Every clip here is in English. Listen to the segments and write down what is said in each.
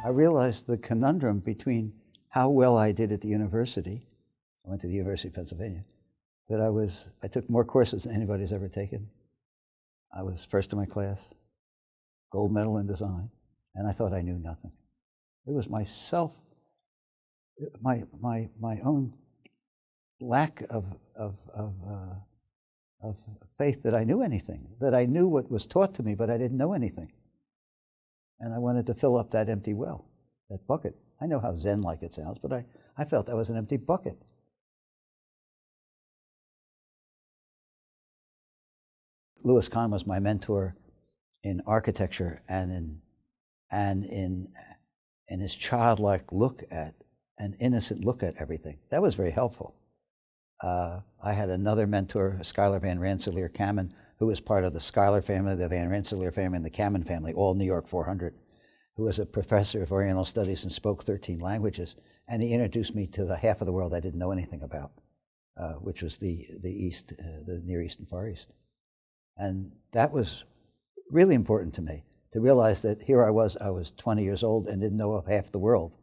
I realized the conundrum between how well I did at the university. I went to the University of Pennsylvania. That I took more courses than anybody's ever taken. I was first in my class, gold medal in design, and I thought I knew nothing. It was myself, my own lack of faith that I knew anything, that I knew what was taught to me, but I didn't know anything. And I wanted to fill up that empty well, that bucket. I know how Zen-like it sounds, but I felt that was an empty bucket. Louis Kahn was my mentor in architecture and in his childlike look at, an innocent look at everything. That was very helpful. I had another mentor, Schuyler Van Rensselaer Kamen, who was part of the Schuyler family, the Van Rensselaer family, and the Kamen family, all New York 400, who was a professor of Oriental Studies and spoke 13 languages. And he introduced me to the half of the world I didn't know anything about, which was the East, the Near East and Far East. And that was really important to me, to realize that here I was 20 years old and didn't know of half the world.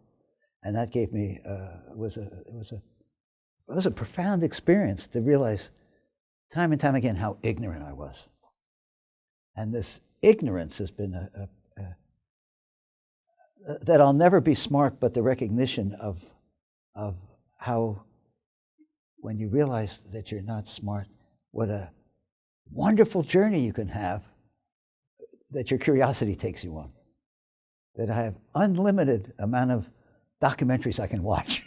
And that gave me, it was a profound experience to realize time and time again how ignorant I was. And this ignorance has been that I'll never be smart, but the recognition of how, when you realize that you're not smart, what a wonderful journey you can have that your curiosity takes you on. That I have unlimited amount of documentaries I can watch,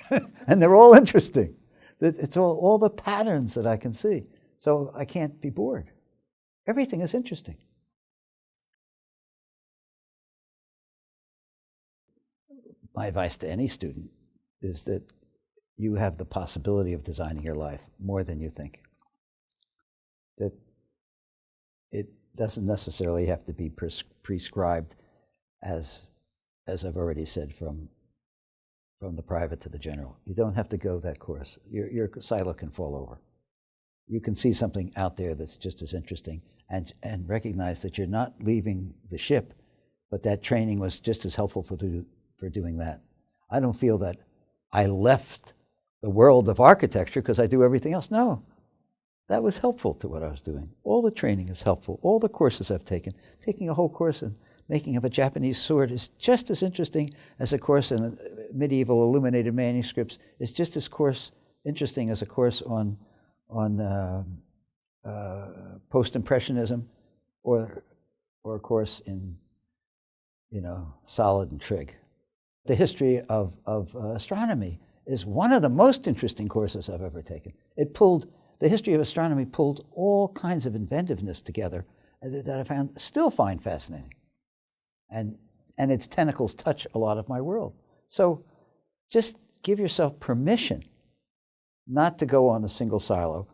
and they're all interesting. That it's all the patterns that I can see. So I can't be bored. Everything is interesting. My advice to any student is that you have the possibility of designing your life more than you think. That it doesn't necessarily have to be prescribed as I've already said, from the private to the general. You don't have to go that course. Your silo can fall over. You can see something out there that's just as interesting and recognize that you're not leaving the ship, but that training was just as helpful for doing that. I don't feel that I left the world of architecture because I do everything else. No, that was helpful to what I was doing. All the training is helpful. All the courses I've taken. Taking a whole course in making of a Japanese sword is just as interesting as a course in medieval illuminated manuscripts. It's just as interesting as a course on post-impressionism or a course in solid and trig. The history of astronomy is one of the most interesting courses I've ever taken. The history of astronomy pulled all kinds of inventiveness together that I still find fascinating. And its tentacles touch a lot of my world. So just give yourself permission not to go on a single silo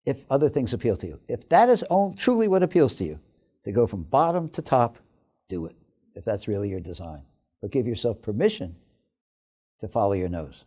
if other things appeal to you. If that is truly what appeals to you, to go from bottom to top, do it, if that's really your design. But give yourself permission to follow your nose.